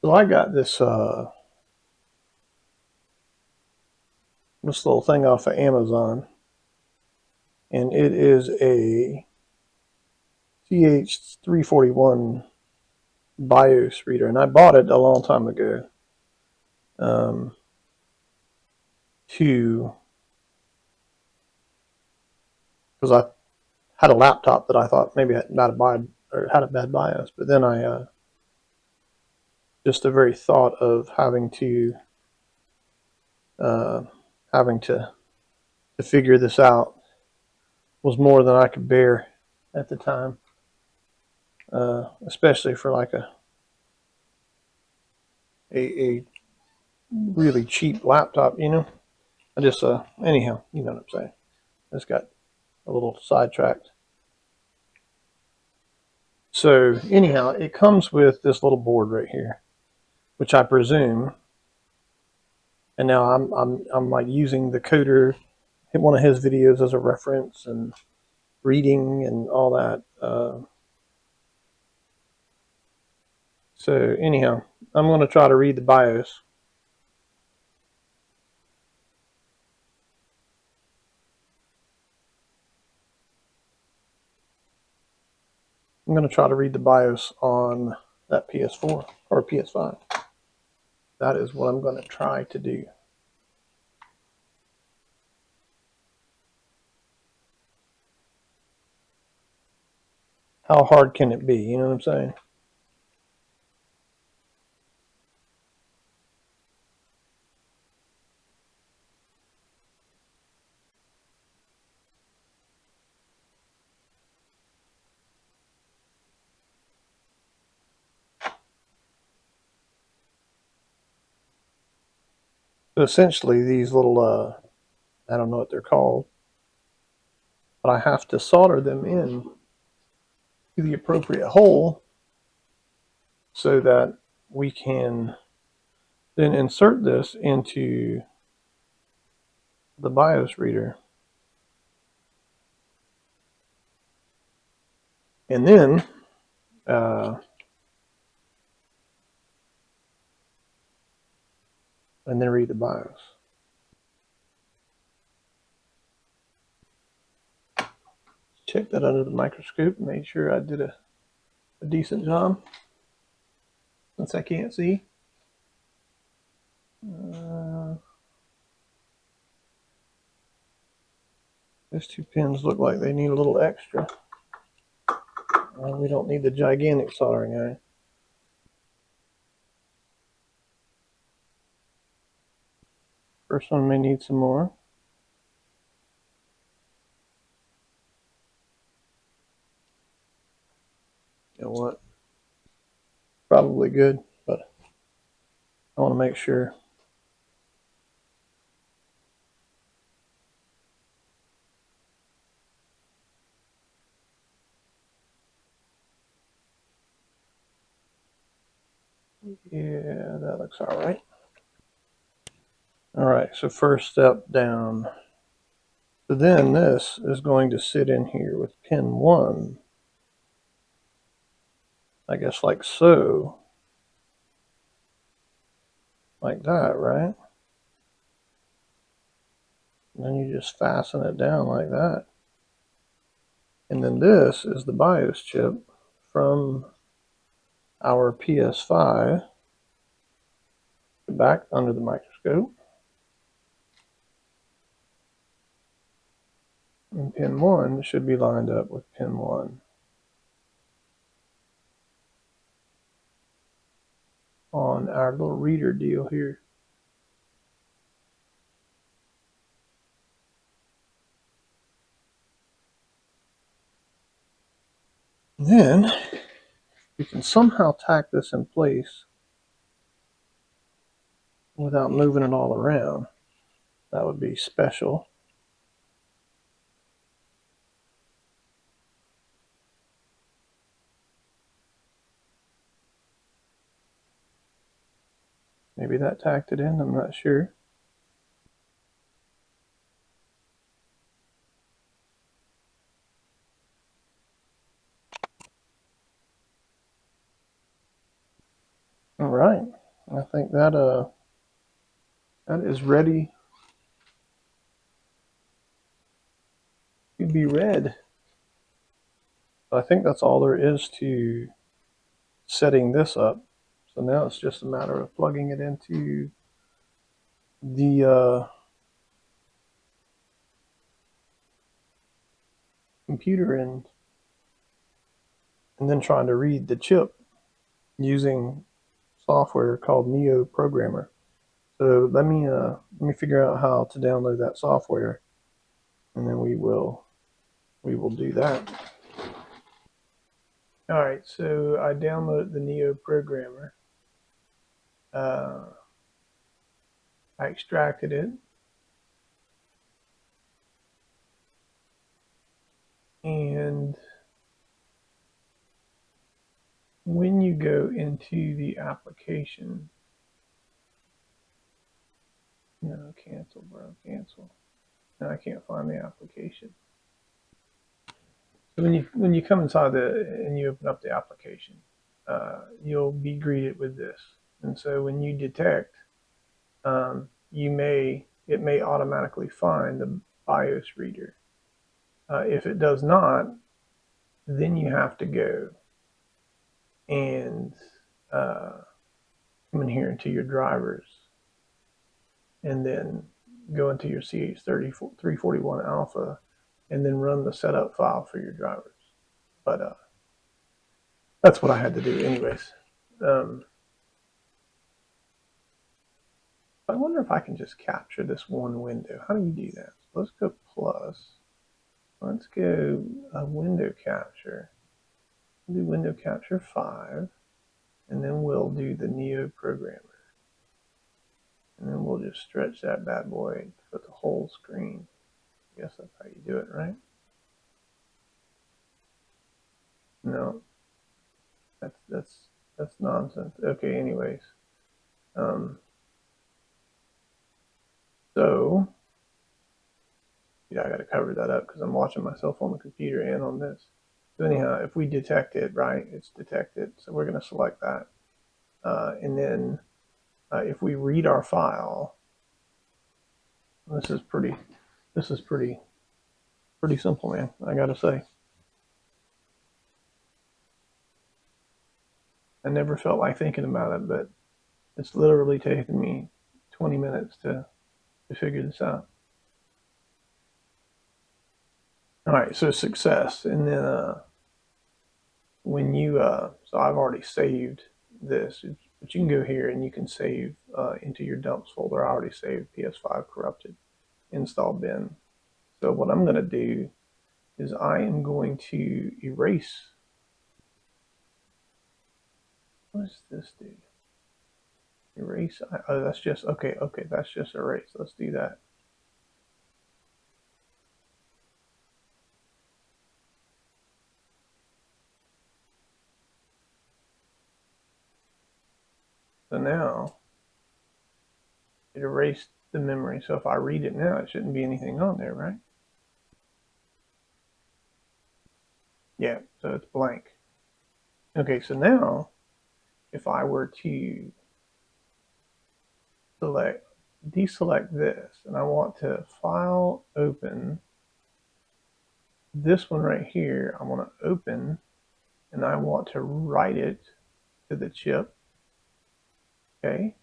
So I got this this little thing off of Amazon, and it is a TH341 BIOS reader, and I bought it a long time ago um, to because I had a laptop that I thought maybe had not a bad or had a bad BIOS, but then I just the very thought of uh, having to figure this out was more than I could bear at the time, especially for like a really cheap laptop, you know. I just anyhow, you know what I'm saying. I just got a little sidetracked. So anyhow, it comes with this little board right here, which I presume, and now I'm like using the coder, one of his videos as a reference and reading and all that. So anyhow, I'm going to try to read the BIOS. I'm going to try to read the BIOS on that PS4 or PS5. That is what I'm going to try to do. How hard can it be? You know what I'm saying? So essentially, these little, I don't know what they're called, but I have to solder them in to the appropriate hole so that we can then insert this into the BIOS reader. And then uh, read the BIOS. Check that under the microscope, make sure I did a decent job since I can't see. Those two pins look like they need a little extra. We don't need the gigantic soldering iron. First one may need some more. You know what? Probably good, but I want to make sure. Yeah, that looks all right. All right, so first step down. So then this is going to sit in here with pin 1. I guess like so. Like that, right? And then you just fasten it down like that. And then this is the BIOS chip from our PS5. Back under the microscope. And pin 1 should be lined up with pin 1 on our little reader deal here. And then you can somehow tack this in place without moving it all around. That would be special. Maybe that tacked it in, I'm not sure. All right. I think that that is ready to be read. I think that's all there is to setting this up. So now it's just a matter of plugging it into the computer and then trying to read the chip using software called Neo Programmer. So let me figure out how to download that software, and then we will do that. All right, so I downloaded the Neo Programmer. Uh, I extracted it, and when you go into the application, no, cancel, bro, cancel. No, I can't find the application. So when you come inside and you open up the application, you'll be greeted with this. And so when you detect, it may automatically find the BIOS reader. If it does not, then you have to go and come in here into your drivers, and then go into your CH341 alpha, and then run the setup file for your drivers. But that's what I had to do, anyways. I wonder if I can just capture this one window. How do you do that? So let's go plus. Let's go window capture. We'll do window capture 5, and then we'll do the Neo Programmer. And then we'll just stretch that bad boy for the whole screen. I guess that's how you do it, right? No, that's nonsense. Okay, anyways. So yeah, I got to cover that up because I'm watching myself on the computer and on this. So anyhow, if we detect it, right, it's detected. So we're going to select that. And then if we read our file, this is pretty simple, man. I got to say, I never felt like thinking about it, but it's literally taken me 20 minutes to figure this out. All right, so success, and then when you so I've already saved this, but you can go here and you can save into your dumps folder. I already saved PS5 corrupted install bin. So what I'm going to do is I am going to erase. What does this do? Erase. Oh, that's just okay. Okay, that's just erase. Let's do that. So now it erased the memory. So if I read it now, it shouldn't be anything on there, right? Yeah, so it's blank. Okay, so now if I were to deselect this, and I want to file open this one right here, I want to open, and I want to write it to the chip. Okay,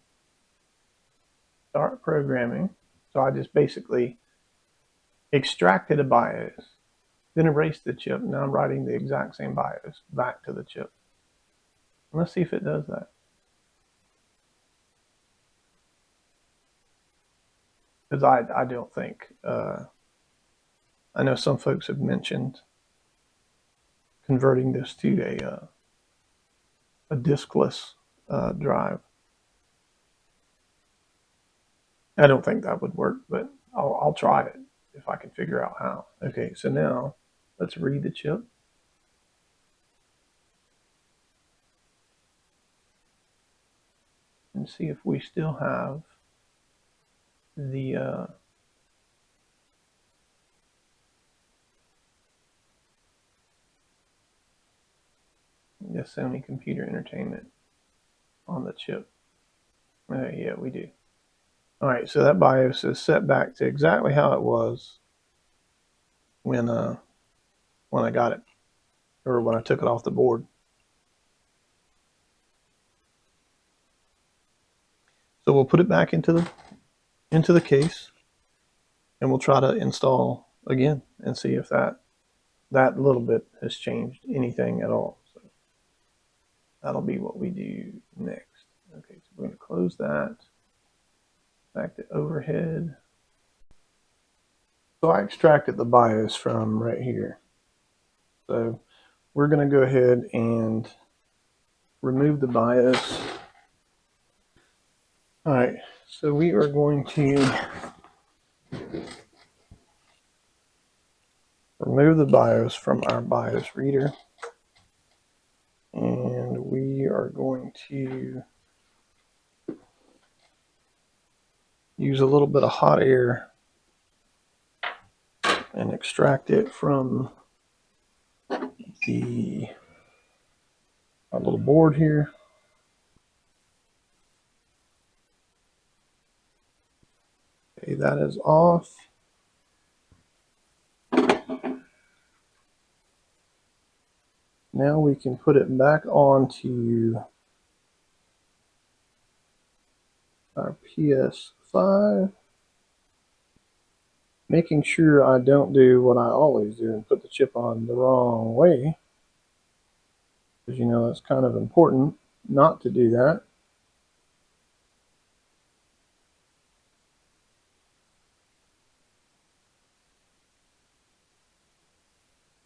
start programming. So I just basically extracted a BIOS, then erased the chip. Now I'm writing the exact same BIOS back to the chip. Let's see if it does that. Because I don't think, I know some folks have mentioned converting this to a diskless drive. I don't think that would work, but I'll try it if I can figure out how. Okay, so now let's read the chip. And see if we still have the Sony computer entertainment on the chip. Yeah, we do. All right, so that BIOS is set back to exactly how it was when I got it, or when I took it off the board. So we'll put it back into the case, and we'll try to install again and see if that little bit has changed anything at all. So that'll be what we do next. Okay, so we're going to close that. Back to overhead. So I extracted the BIOS from right here. So we're going to go ahead and remove the BIOS. All right, so we are going to remove the BIOS from our BIOS reader. And we are going to use a little bit of hot air and extract it from our little board here. Okay, that is off. Now we can put it back onto our PS5, making sure I don't do what I always do and put the chip on the wrong way, because you know it's kind of important not to do that.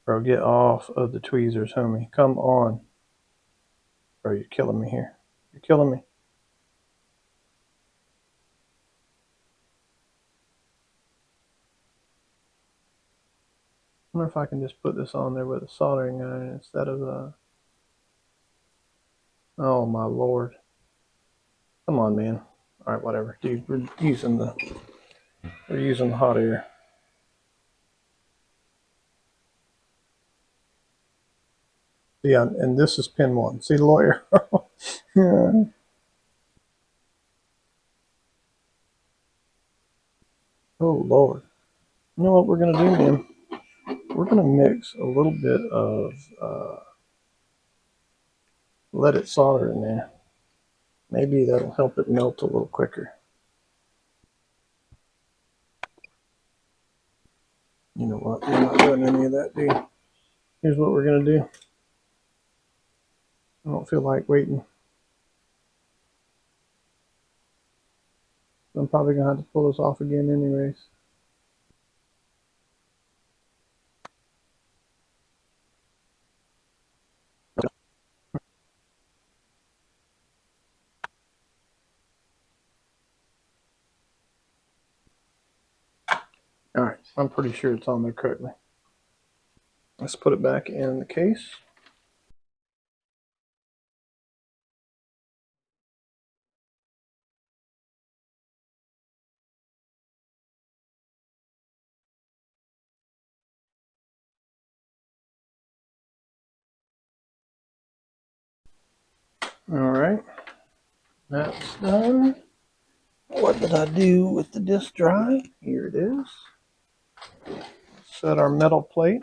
Bro, get off of the tweezers, homie. Come on. Bro, you're killing me here. You're killing me. I wonder if I can just put this on there with a soldering iron instead of a... Oh my lord. Come on, man. Alright, whatever. Dude, we're using the hot air. Yeah, and this is pin 1. See the lawyer? Yeah. Oh lord. You know what we're gonna do, man? We're gonna mix a little bit of let it solder in there. Maybe that'll help it melt a little quicker. You know what? We're not doing any of that, dude. Here's what we're gonna do. I don't feel like waiting. I'm probably gonna have to pull this off again anyways. Alright, I'm pretty sure it's on there correctly. Let's put it back in the case. Alright, that's done. What did I do with the disk drive? Here it is. Set our metal plate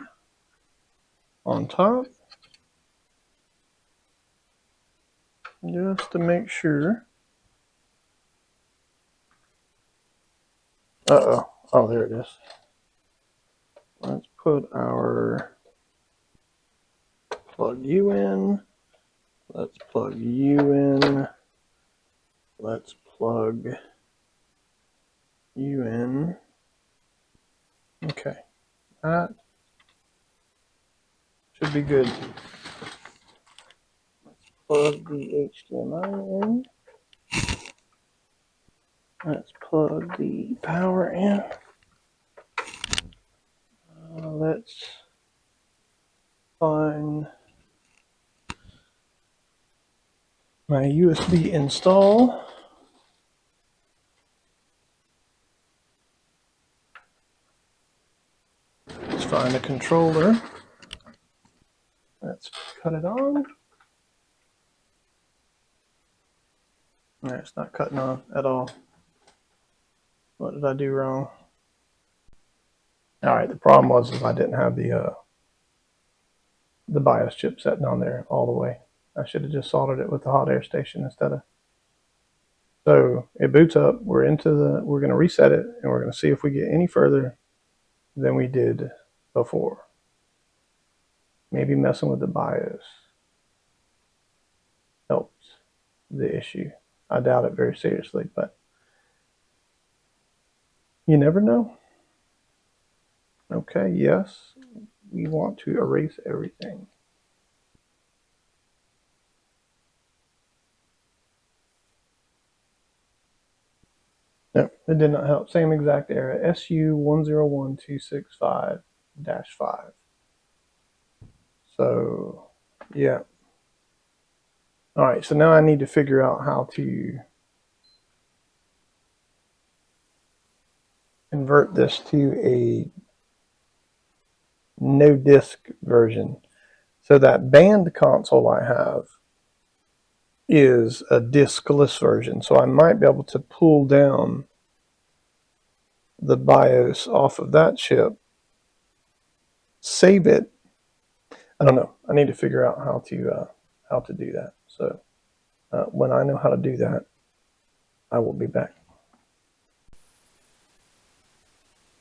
on top, just to make sure. Uh-oh. Oh, there it is. Let's put our plug U in. Let's plug U in. Let's plug U in. Okay. That should be good. Let's plug the HDMI in. Let's plug the power in. Let's find my USB install. Let's find a controller. Let's cut it on. No, it's not cutting on at all. What did I do wrong? All right, the problem was is I didn't have the BIOS chip setting on there all the way. I should have just soldered it with the hot air station instead of. So it boots up. We're going to reset it, and we're going to see if we get any further than we did before. Maybe messing with the BIOS helps the issue. I doubt it very seriously, but you never know. Okay, yes, we want to erase everything. No, it did not help. Same exact error. SU101265-5. So, yeah. All right, so now I need to figure out how to convert this to a no disk version. So that band console I have is a diskless version. So I might be able to pull down the BIOS off of that chip, save it. I don't know. I need to figure out how to do that. So when I know how to do that, I will be back.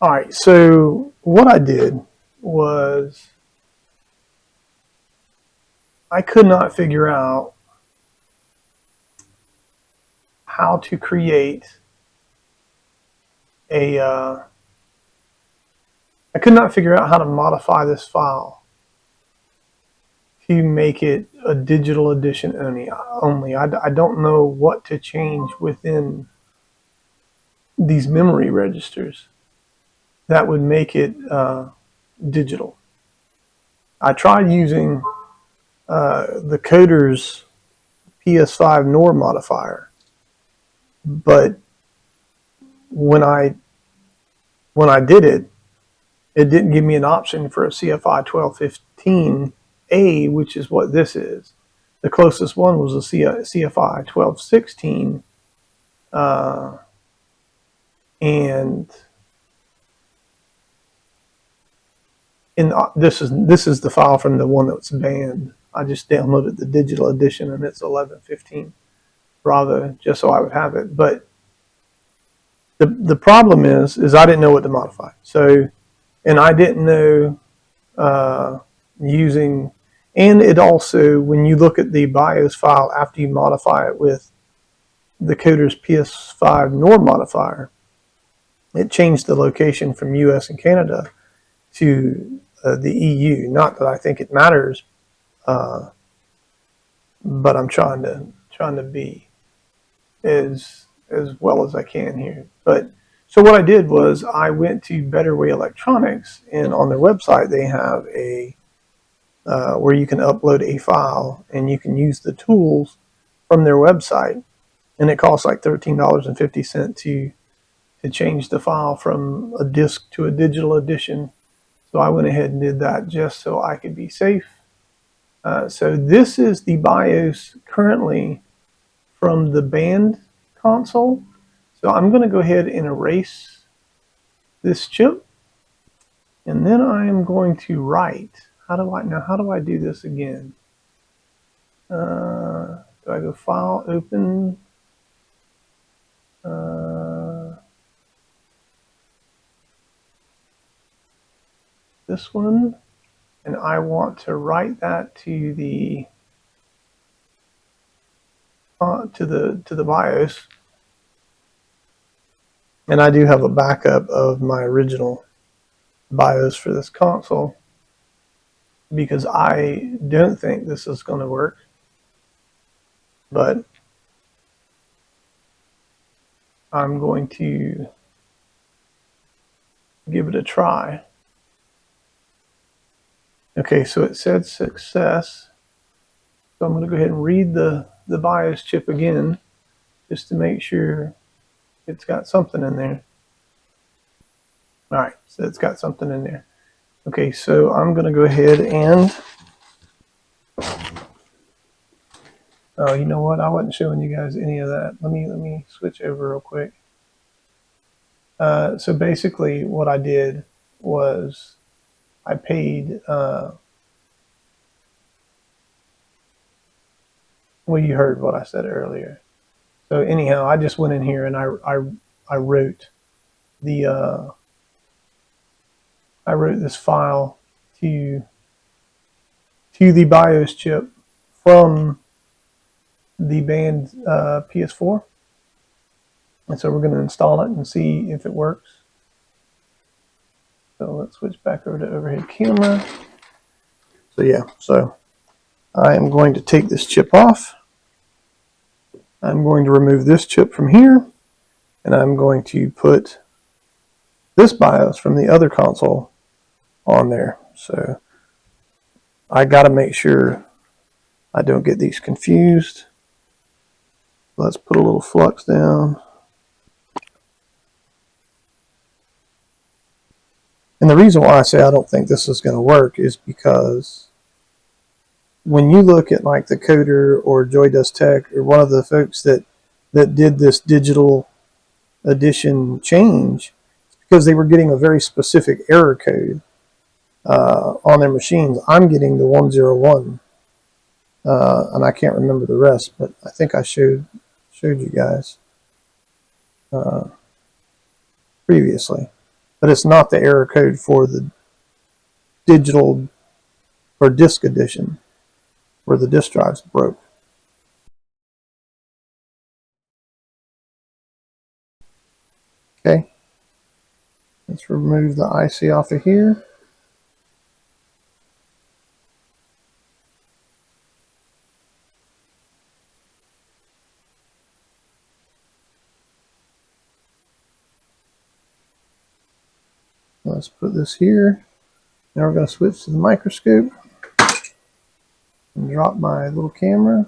All right. So what I did was I could not figure out how to create a. I could not figure out how to modify this file to make it a digital edition only. I don't know what to change within these memory registers that would make it digital. I tried using the coder's PS5 NOR modifier, but when I did it, it didn't give me an option for a CFI 1215A, which is what this is. The closest one was a CFI 1216, and this is the file from the one that's banned. I just downloaded the digital edition, and it's 1115 Bravo, just so I would have it. But the problem is I didn't know what to modify. So, and I didn't know using, and it also, when you look at the BIOS file after you modify it with the coder's PS5 NOR modifier, it changed the location from US and Canada to the EU. Not that I think it matters, but I'm trying to be as well as I can here. But so what I did was I went to Better Way Electronics, and on their website they have a where you can upload a file and you can use the tools from their website, and it costs like $13.50 to change the file from a disk to a digital edition. So I went ahead and did that just so I could be safe. So this is the BIOS currently from the band console. So I'm going to go ahead and erase this chip, and then I am going to write. How do I do this again? Do I go File, Open? This one, and I want to write that to the BIOS. And I do have a backup of my original BIOS for this console because I don't think this is going to work, but I'm going to give it a try. Okay, so it said success. So I'm going to go ahead and read the BIOS chip again just to make sure it's got something in there. All right, so it's got something in there. Okay, so I'm going to go ahead and Oh, you know what? I wasn't showing you guys any of that. Let me switch over real quick. So basically, what I did was I paid. Well, you heard what I said earlier. So anyhow, I just went in here and I wrote the I wrote this file to the BIOS chip from the banned PS4, and so we're going to install it and see if it works. So let's switch back over to overhead camera. So yeah, so I am going to take this chip off. I'm going to remove this chip from here, and I'm going to put this BIOS from the other console on there. So I got to make sure I don't get these confused. Let's put a little flux down. And the reason why I say I don't think this is going to work is because when you look at like the coder or Joy Does Tech or one of the folks that did this digital edition change, it's because they were getting a very specific error code on their machines. I'm getting the 101, and I can't remember the rest, but I think I showed you guys previously. But it's not the error code for the digital or disk edition where the disk drives broke. Okay, let's remove the IC off of here. Let's put this here. Now we're going to switch to the microscope and drop my little camera.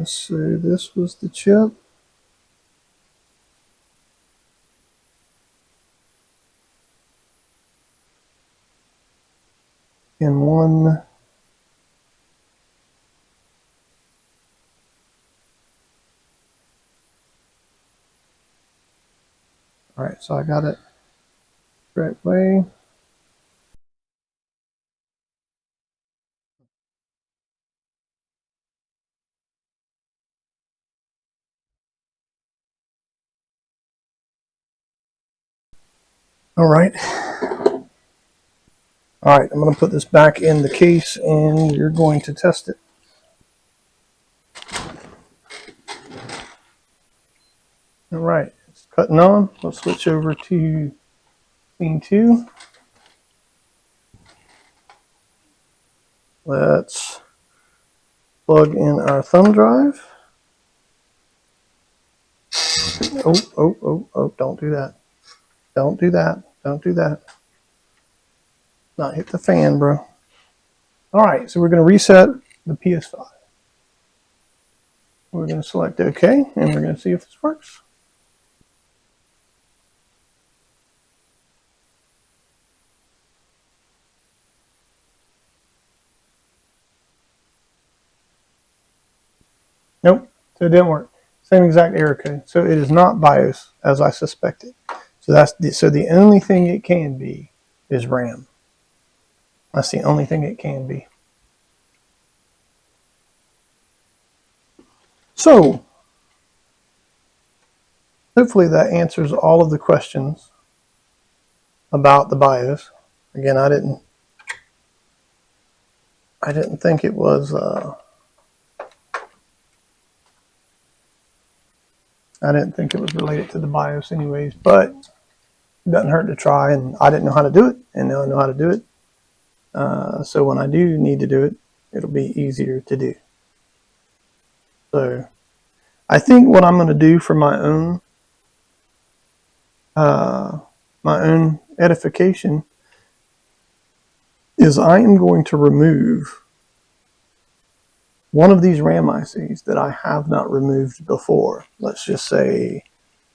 So this was the chip. In one all right, so I got it the correct way. All right. All right, I'm going to put this back in the case and you're going to test it. All right, it's cutting on. Let's switch over to scene 2. Let's plug in our thumb drive. Oh, don't do that. Don't do that. Don't do that. Not hit the fan, bro. All right, so we're going to reset the PS5. We're going to select OK, and we're going to see if this works. Nope, so it didn't work. Same exact error code. So it is not BIOS, as I suspected. So the only thing it can be is RAM. That's the only thing it can be. So hopefully that answers all of the questions about the BIOS. Again, I didn't think it was I didn't think it was related to the BIOS anyways, but it doesn't hurt to try, and I didn't know how to do it, and now I know how to do it. So when I do need to do it, it'll be easier to do. So I think what I'm going to do for my own edification is I am going to remove one of these RAM ICs that I have not removed before. Let's just say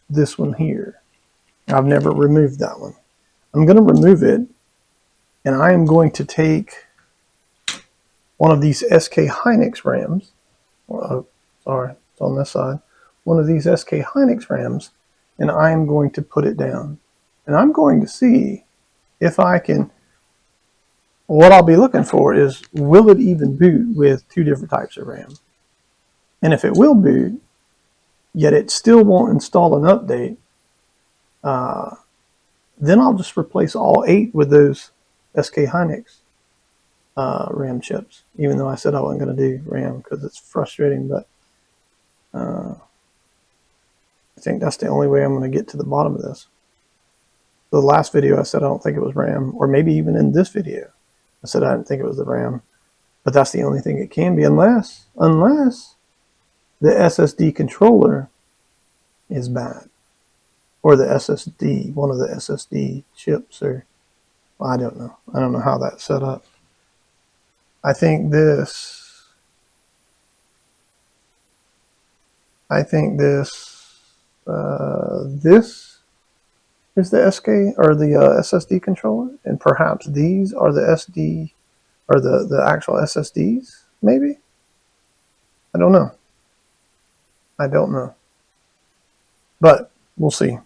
this one here. I've never removed that one. I'm going to remove it, and I am going to take one of these SK Hynix RAMs. Oh, sorry, it's on this side. One of these SK Hynix RAMs, and I'm going to put it down. And I'm going to see if I can, what I'll be looking for is, will it even boot with two different types of RAM? And if it will boot, yet it still won't install an update, then I'll just replace all 8 with those SK Hynix RAM chips, even though I said I wasn't going to do RAM because it's frustrating, but I think that's the only way I'm going to get to the bottom of this. The last video I said I don't think it was RAM, or maybe even in this video I said I didn't think it was the RAM, but that's the only thing it can be, unless the SSD controller is bad, or the SSD, one of the SSD chips, or well, I don't know how that's set up. I think this this is the SK or the SSD controller, and perhaps these are the SD or the actual SSDs. Maybe, I don't know. But we'll see.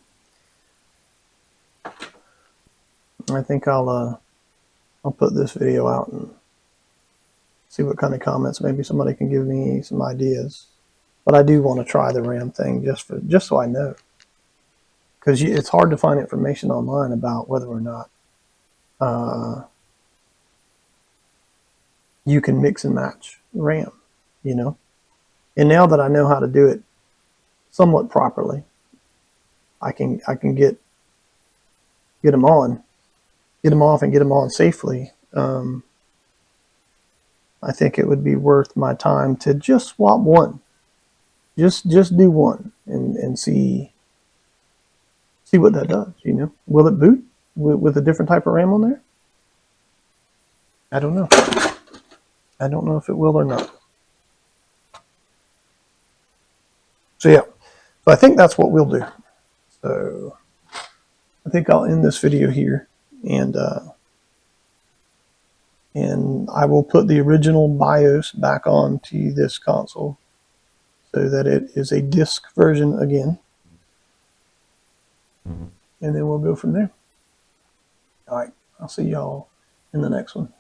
I think I'll put this video out and see what kind of comments. Maybe somebody can give me some ideas. But I do want to try the RAM thing just so I know, because it's hard to find information online about whether or not you can mix and match RAM, you know. And now that I know how to do it somewhat properly, I can get them on, get them off, and get them on safely. I think it would be worth my time to just swap one, just do one, and see what that does. You know, will it boot with a different type of RAM on there? I don't know. I don't know if it will or not. So yeah, so I think that's what we'll do. So I think I'll end this video here, and I will put the original BIOS back onto this console so that it is a disk version again, and then we'll go from there. All right, I'll see y'all in the next one.